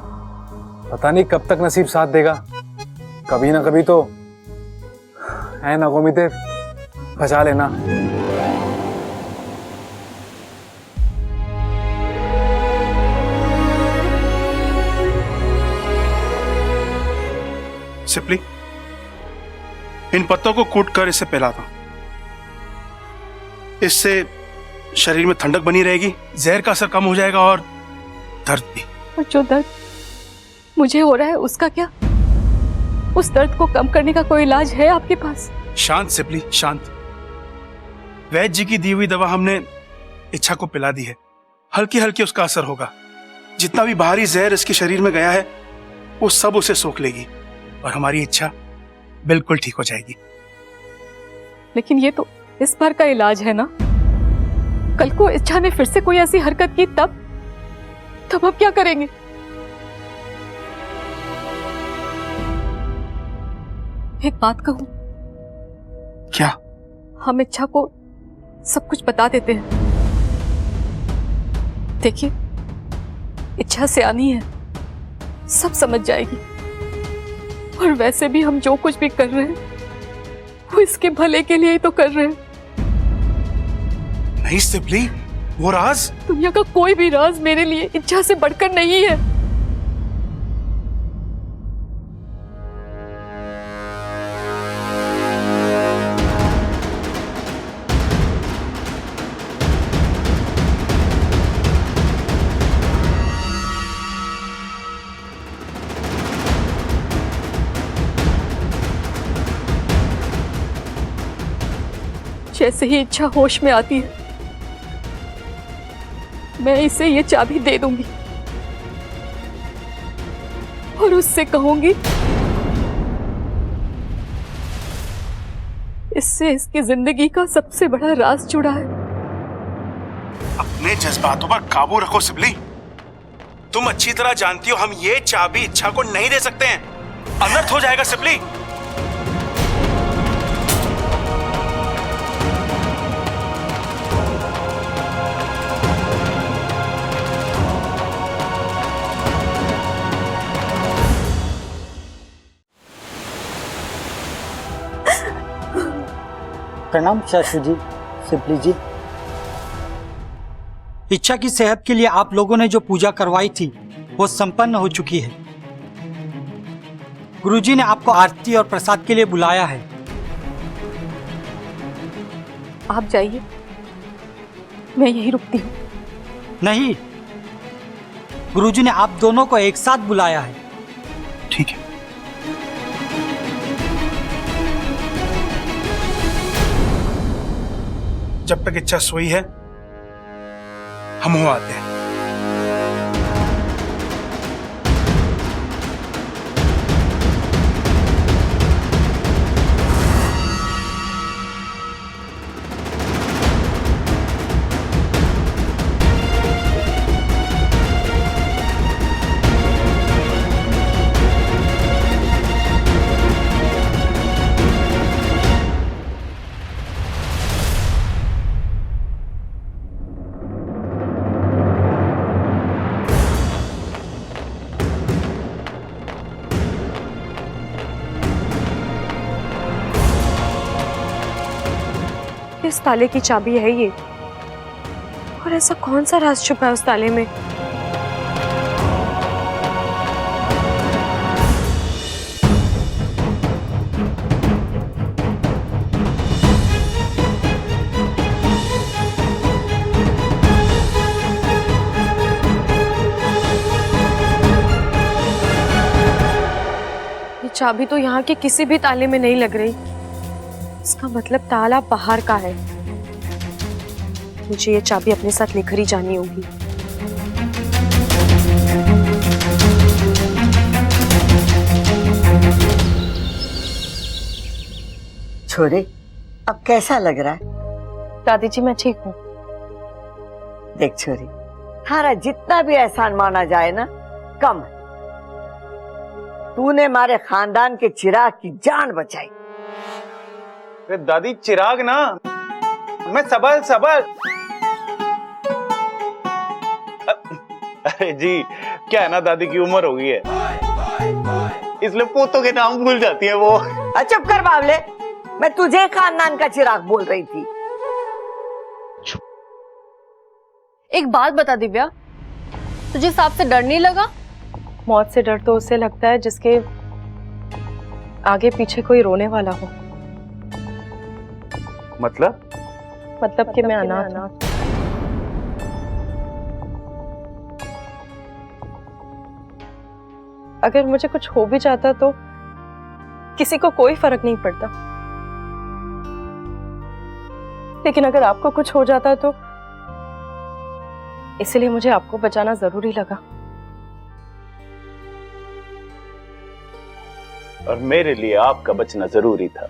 पता नहीं कब तक नसीब साथ देगा। कभी ना कभी तो है ना गोमीदेव, बचा लेना। सिप्ली, इन पत्तों को कूट कर इसे पिलाता हूं। इससे शरीर में ठंडक बनी रहेगी, जहर का असर कम हो जाएगा और दर्द भी। और जो दर्द मुझे हो रहा है उसका क्या? उस दर्द को कम करने का कोई इलाज है आपके पास? शांत सिप्ली, शांत। वैद्य जी की दी हुई दवा हमने इच्छा को पिला दी है। हल्की हल्की उसका असर होगा। जितना भी बाहरी जहर इसके शरीर में गया है वो सब उसे सोख लेगी और हमारी इच्छा बिल्कुल ठीक हो जाएगी। लेकिन ये तो इस बार का इलाज है ना। कल को इच्छा ने फिर से कोई ऐसी हरकत की तब हम क्या करेंगे? एक बात कहूं? क्या? हम इच्छा को सब कुछ बता देते हैं। देखिए, इच्छा सियानी है, सब समझ जाएगी। और वैसे भी हम जो कुछ भी कर रहे हैं वो इसके भले के लिए ही तो कर रहे हैं। नहीं सिप्ली, वो राज दुनिया का कोई भी राज मेरे लिए इच्छा से बढ़कर नहीं है। जैसे ही इच्छा होश में आती है मैं इसे ये चाबी दे दूंगी और उससे कहूंगी इससे इसकी जिंदगी का सबसे बड़ा राज जुड़ा है। अपने जज्बातों पर काबू रखो सिप्ली। तुम अच्छी तरह जानती हो हम ये चाबी इच्छा को नहीं दे सकते हैं, अनर्थ हो जाएगा सिप्ली। प्रणाम चाचू जी, सिप्ली जी। इच्छा की सेहत के लिए आप लोगों ने जो पूजा करवाई थी वो संपन्न हो चुकी है। गुरुजी ने आपको आरती और प्रसाद के लिए बुलाया है। आप जाइए, मैं यहीं रुकती हूँ। नहीं, गुरुजी ने आप दोनों को एक साथ बुलाया है। ठीक है। जब तक इच्छा सोई है हम हो आते हैं। किस ताले की चाबी है ये? और ऐसा कौन सा राज छुपा है उस ताले में? ये चाबी तो यहाँ के किसी भी ताले में नहीं लग रही। इसका मतलब ताला बाहर का है। मुझे ये चाबी अपने साथ लेकर ही जानी होगी। छोरे, अब कैसा लग रहा है? दादी जी मैं ठीक हूँ। देख छोरी, थारा जितना भी एहसान माना जाए ना कम है। तूने हमारे खानदान के चिराग की जान बचाई। दादी चिराग ना, मैं सबल सबल। अरे जी, क्या है ना, दादी की उम्र हो गई है इसलिए पोतों के नाम भूल जाती है वो। चुप कर बावले, मैं तुझे खानदान का चिराग बोल रही थी। एक बात बता दिव्या, तुझे सांप से डर नहीं लगा? मौत से डर तो उससे लगता है जिसके आगे पीछे कोई रोने वाला हो। मतलब कि मैं अनाथ हूं। अगर मुझे कुछ हो भी जाता तो किसी को कोई फर्क नहीं पड़ता, लेकिन अगर आपको कुछ हो जाता तो इसलिए मुझे आपको बचाना जरूरी लगा। और मेरे लिए आपका बचना जरूरी था।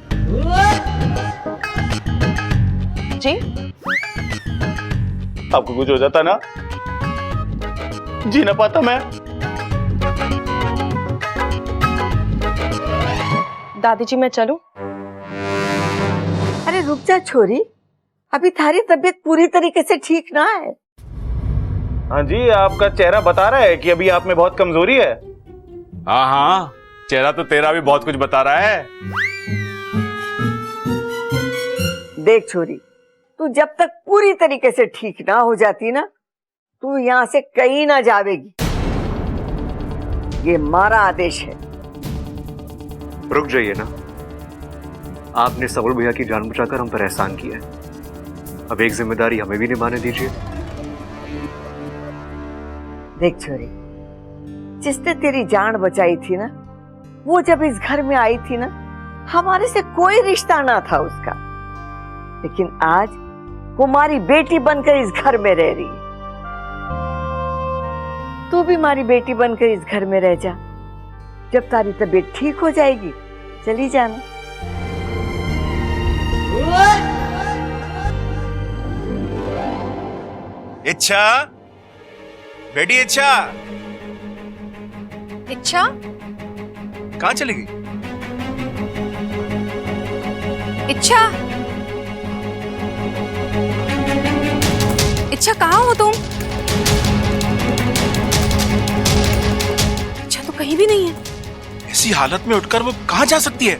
जी आपको कुछ हो जाता ना, जी ना पाता मैं। दादी जी मैं चलूं? अरे रुक जा छोरी, अभी थारी तबीयत पूरी तरीके से ठीक ना है। हाँ जी, आपका चेहरा बता रहा है कि अभी आप में बहुत कमजोरी है। हाँ हाँ, चेहरा तो तेरा भी बहुत कुछ बता रहा है। देख छोरी, तू जब तक पूरी तरीके से ठीक ना हो जाती ना, तू यहाँ से कहीं ना जावेगी। ये हमारा आदेश है। रुक जाइए ना, आपने सबुर भैया की जान बचाकर हम पर एहसान किया है, अब एक जिम्मेदारी हमें भी निभाने दीजिए। देख छोरी, जिसने तेरी जान बचाई थी ना, वो जब इस घर में आई थी ना, हमारे से कोई रिश्ता ना था उसका, लेकिन आज वो हमारी बेटी बनकर इस घर में रह रही है। तू भी हमारी बेटी बनकर इस घर में रह जा। जब तारी तबीयत ठीक हो जाएगी चली जाना। इच्छा, बेटी इच्छा, इच्छा कहाँ चली गई? इच्छा इच्छा कहाँ हो तुम? इच्छा तो कहीं भी नहीं है। ऐसी हालत में उठकर वो कहाँ जा सकती है?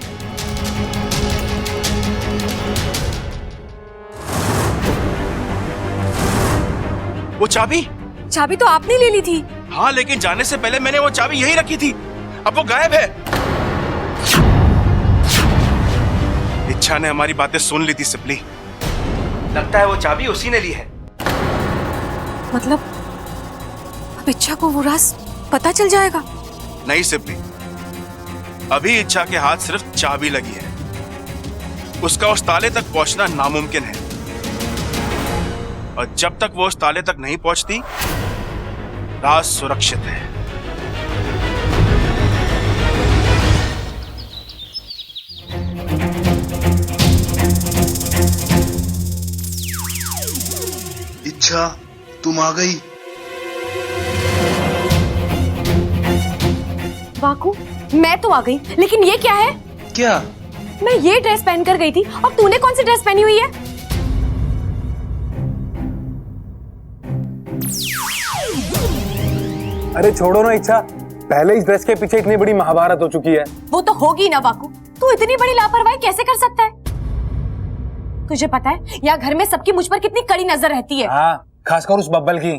वो चाबी तो आपने ले ली थी। हाँ, लेकिन जाने से पहले मैंने वो चाबी यहीं रखी थी। अब वो गायब है। इच्छा ने हमारी बातें सुन ली थी सिपली। लगता है वो चाबी उसी ने ली है। मतलब अब इच्छा को वो राज पता चल जाएगा? नहीं सिपली, अभी इच्छा के हाथ सिर्फ चाबी लगी है। उसका उस ताले तक पहुंचना नामुमकिन है, और जब तक वो उस ताले तक नहीं पहुंचती, राज सुरक्षित है। इच्छा, तुम आ गई। वाकू, मैं तो आ गई, लेकिन ये क्या है? क्या? मैं ये ड्रेस पहन कर गई थी और तूने कौन सी ड्रेस पहनी हुई है? अरे छोड़ो ना इच्छा, पहले इस ड्रेस के पीछे इतनी बड़ी महाभारत हो चुकी है। वो तो होगी ना वाकू, तू इतनी बड़ी लापरवाही कैसे कर सकता है? तुझे पता है यहाँ घर में सबकी मुझ पर कितनी कड़ी नजर रहती है। हाँ, खासकर उस बब्बल की।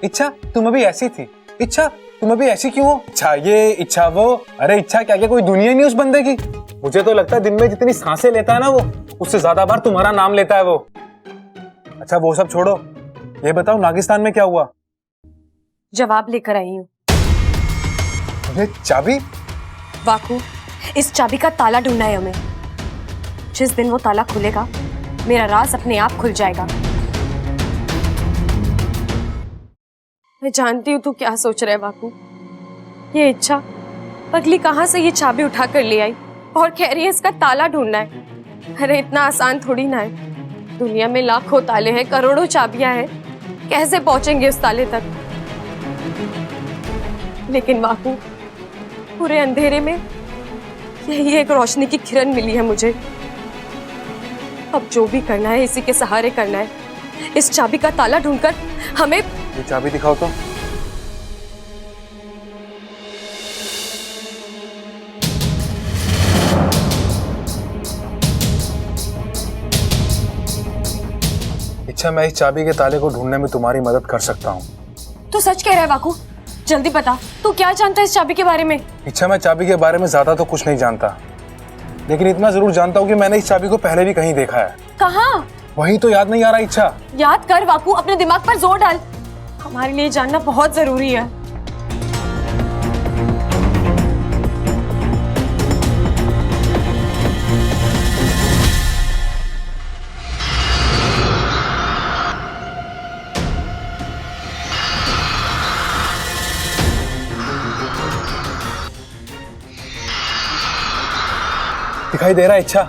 इच्छा, तुम अभी ऐसी थी। इच्छा, तुम अभी ऐसी क्यों हो? इच्छा ये, इच्छा वो। अरे इच्छा, क्या क्या कोई दुनिया नहीं उस बंदे की? मुझे तो लगता है दिन में जितनी सांसें लेता है ना वो, उससे ज्यादा बार तुम्हारा नाम लेता है वो। अच्छा वो सब छोड़ो, ये बताओ नागिस्तान में क्या हुआ? जवाब लेकर आई हूँ। अरे चाबी? वाकू, इस चाबी का ताला ढूंढना है हमें। जिस दिन वो ताला खुलेगा, मेरा राज अपने आप खुल जाएगा। मैं जानती हूँ तू क्या सोच रहा है वाकू। ये इच्छा पगली कहाँ से ये चाबी उठा कर ले आई और कह रही है इसका ताला ढूंढना है। अरे इतना आसान थोड़ी ना है। दुनिया में लाखों ताले हैं, करोड़ों चाबियां हैं, कैसे पहुंचेंगे उस ताले तक? लेकिन वाकू, पूरे अंधेरे में यही एक रोशनी की किरण मिली है मुझे। अब जो भी करना है इसी के सहारे करना है। इस चाबी का ताला ढूंढकर हमें। ये चाबी दिखाओ तो। इच्छा, मैं इस चाबी के ताले को ढूंढने में तुम्हारी मदद कर सकता हूँ। तू सच कह रहा है वाकू? जल्दी बता, तू क्या जानता है इस चाबी के बारे में? इच्छा, मैं चाबी के बारे में ज्यादा तो कुछ नहीं जानता, लेकिन इतना जरूर जानता हूँ कि मैंने इस चाबी को पहले भी कहीं देखा है। कहाँ? वही तो याद नहीं आ रहा इच्छा। याद कर वाकू, अपने दिमाग पर जोर डाल, हमारे लिए जानना बहुत जरूरी है। दिखाई दे रहा है इच्छा?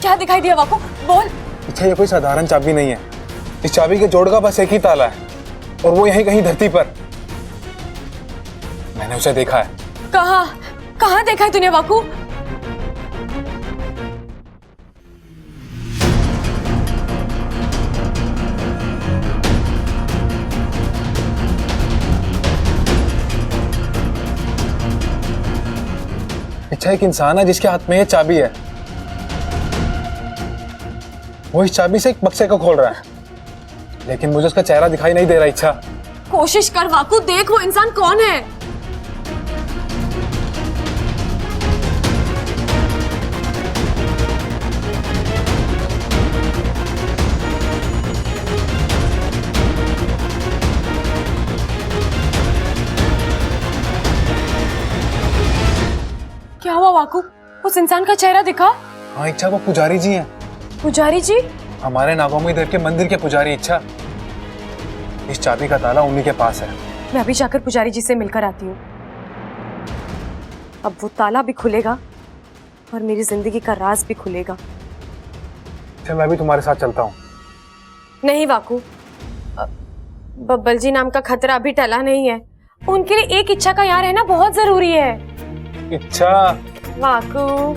क्या दिखाई दिया वाकू? बोल। इच्छा, ये कोई साधारण चाबी नहीं है। इस चाबी के जोड़ का बस एक ही ताला है, और वो यहीं कहीं धरती पर। मैंने उसे देखा है। कहाँ? कहाँ देखा है तूने वाकू? इच्छा, एक इंसान है जिसके हाथ में ये चाबी है। वो इस चाबी से एक बक्से को खोल रहा है, लेकिन मुझे उसका चेहरा दिखाई नहीं दे रहा इच्छा। कोशिश कर वाकू, देख वो इंसान कौन है। क्या हुआ वाकू? उस इंसान का चेहरा दिखा? हाँ इच्छा, वो पुजारी जी हैं। पुजारी जी? हमारे नागोमी देव के मंदिर के पुजारी इच्छा। इस चाबी का ताला उन्हीं के पास है। मैं अभी जाकर पुजारी जी से मिलकर आती हूँ। अब वो ताला भी खुलेगा और मेरी जिंदगी का राज भी खुलेगा। चल, मैं भी तुम्हारे साथ चलता हूँ। नहीं वाकू, बब्बल जी नाम का खतरा अभी टला नहीं है। उनके लिए एक इच्छा का यहाँ रहना बहुत जरूरी है। इच्छा। वाकू।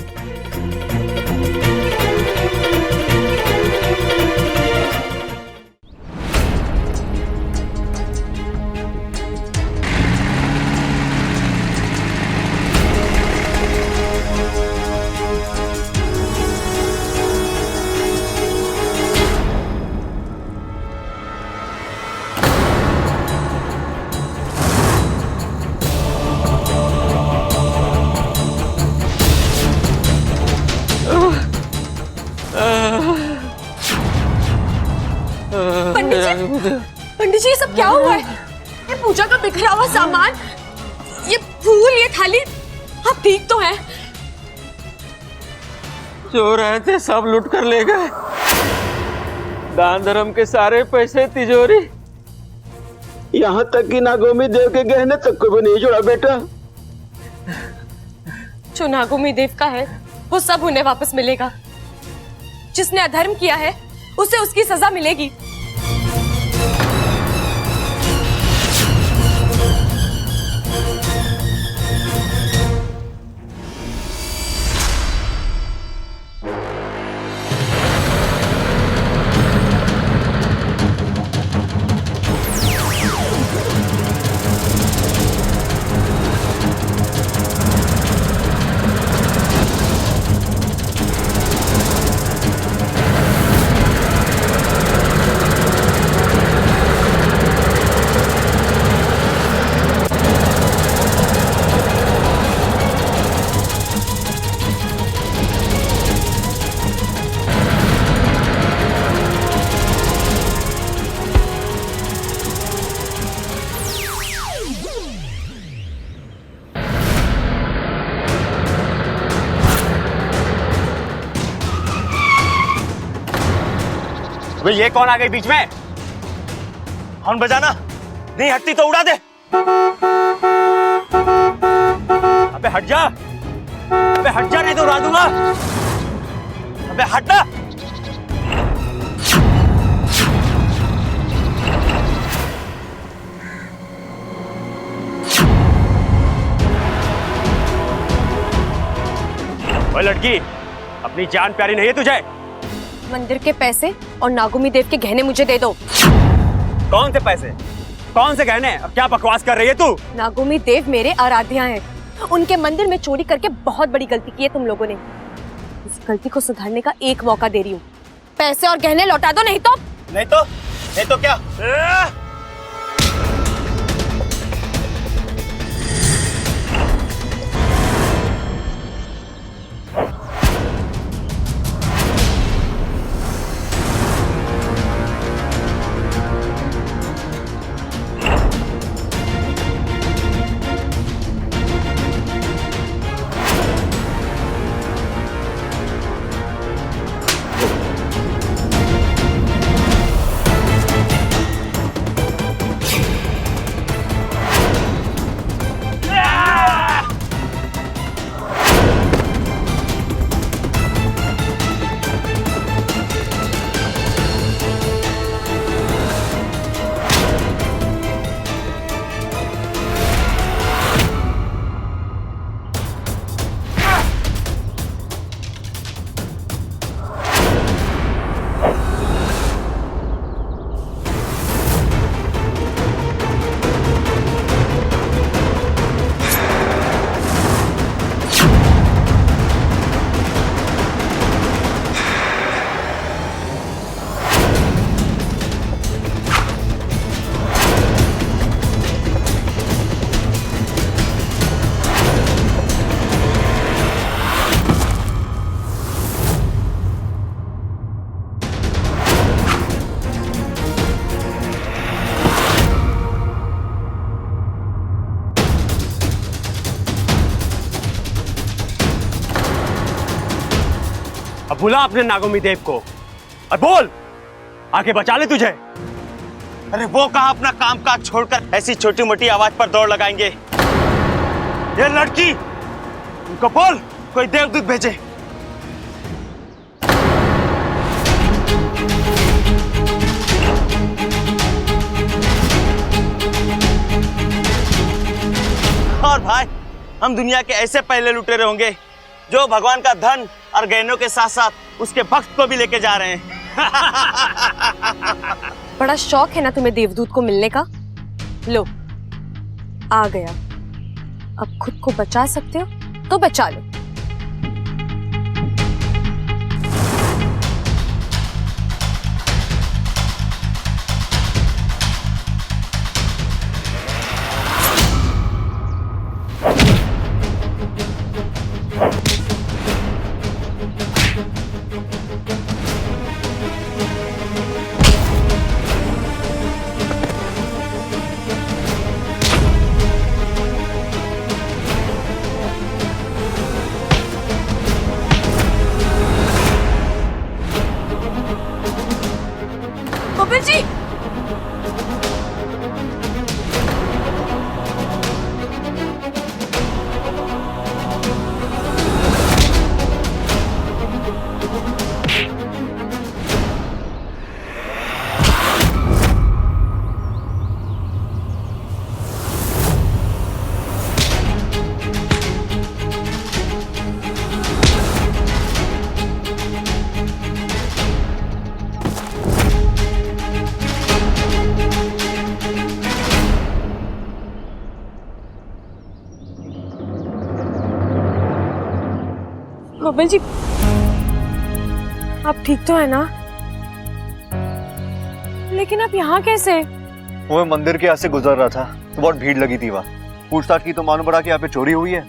पंडित जी, ये सब क्या हुआ है? ये पूजा का बिखरा हुआ सामान, ये फूल, ये थाली, आप ठीक तो हैं? चोर आए थे, सब लूट कर ले गए। दान धर्म के सारे पैसे तिजोरी, यहाँ तक कि नागोमी देव के गहने तक को भी नहीं जोड़ा बेटा। जो नागोमी देव का है वो सब उन्हें वापस मिलेगा। जिसने अधर्म किया है उसे उसकी सजा मिलेगी। भाई ये कौन आ गई बीच में? हॉर्न बजाना नहीं हटती तो उड़ा दे। अबे हट जा, अबे हट जा नहीं तो उड़ा दूंगा। अबे हट ना। ओए लड़की, अपनी जान प्यारी नहीं है तुझे? मंदिर के पैसे और नागोमी देव के गहने मुझे दे दो। कौन से पैसे, कौन से गहने? क्या बकवास कर रही है तू? नागोमी देव मेरे आराध्या हैं। उनके मंदिर में चोरी करके बहुत बड़ी गलती की है तुम लोगों ने। इस गलती को सुधारने का एक मौका दे रही हूँ। पैसे और गहने लौटा दो, नहीं तो नहीं तो क्या? अब बुला अपने नागोमी देव को और बोल आके बचा ले तुझे। अरे वो कहा अपना काम काज छोड़कर ऐसी छोटी मोटी आवाज पर दौड़ लगाएंगे। ये लड़की, उनको बोल कोई देवदूत भेजे। और भाई, हम दुनिया के ऐसे पहले लुटेरे होंगे जो भगवान का धन और गहनों के साथ साथ उसके भक्त को भी लेके जा रहे हैं। बड़ा शौक है ना तुम्हें देवदूत को मिलने का? लो, आ गया। अब खुद को बचा सकते हो तो बचा लो। गोविंद जी, गोविंद जी, आप ठीक तो है ना? लेकिन आप यहाँ कैसे? वो मैं मंदिर के यहाँ से गुजर रहा था तो बहुत भीड़ लगी थी वहाँ। पूछताछ की तो मालूम पड़ा कि यहाँ पे चोरी हुई है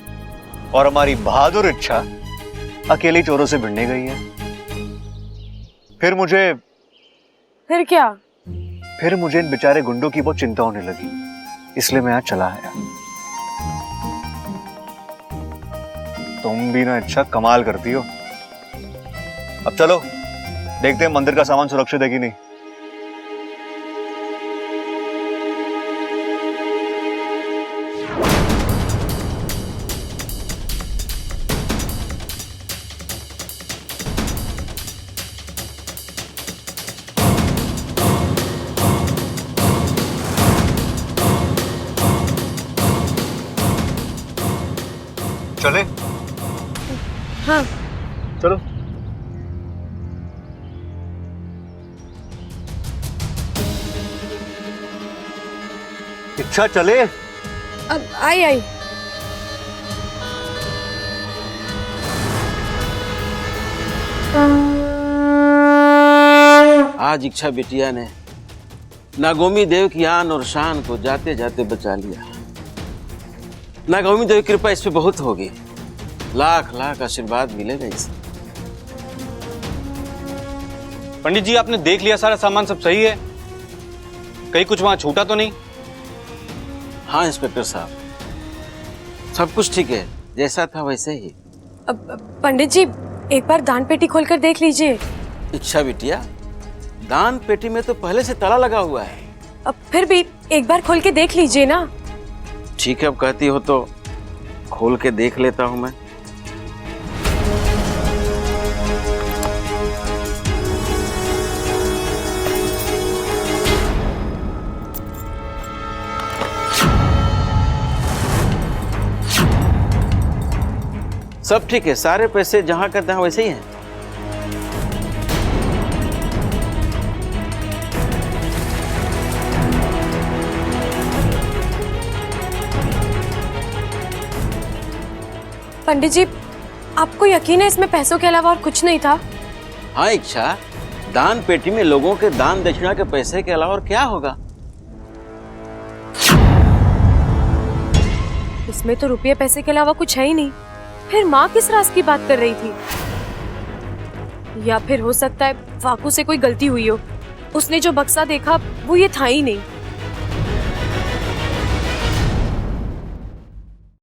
और हमारी बहादुर इच्छा अकेली चोरों से भिड़ने गई है। फिर क्या? फिर मुझे इन बेचारे गुंडों की बहुत चिंता होने लगी, इसलिए मैं यहाँ चला आया। तुम भी ना अच्छा कमाल करती हो। अब चलो देखते हैं मंदिर का सामान सुरक्षित है कि नहीं। चले? हाँ चलो। इच्छा चले? अब आई। आज इच्छा बिटिया ने नागोमी देव की आन और शान को जाते जाते बचा लिया। नागोमी देव की कृपा इस पे बहुत होगी, लाख लाख आशीर्वाद मिलेगा इसे। पंडित जी आपने देख लिया सारा सामान सब सही है? कहीं कुछ वहां छूटा तो नहीं? हाँ इंस्पेक्टर साहब, सब कुछ ठीक है, जैसा था वैसे ही। पंडित जी एक बार दान पेटी खोलकर देख लीजिए। इच्छा बिटिया, दान पेटी में तो पहले से ताला लगा हुआ है। अब फिर भी एक बार खोल के देख लीजिए ना। ठीक है, अब कहती हो तो खोल के देख लेता हूं मैं। सब ठीक है, सारे पैसे जहां का तहां वैसे ही हैं। पंडित जी आपको यकीन है इसमें पैसों के अलावा और कुछ नहीं था? हाँ इच्छा, दान पेटी में लोगों के दान दक्षिणा के पैसे के अलावा और क्या होगा? इसमें तो रुपये पैसे के अलावा कुछ है ही नहीं। फिर माँ किस राज की बात कर रही थी? या फिर हो सकता है वाकू से कोई गलती हुई हो, उसने जो बक्सा देखा वो ये था ही नहीं।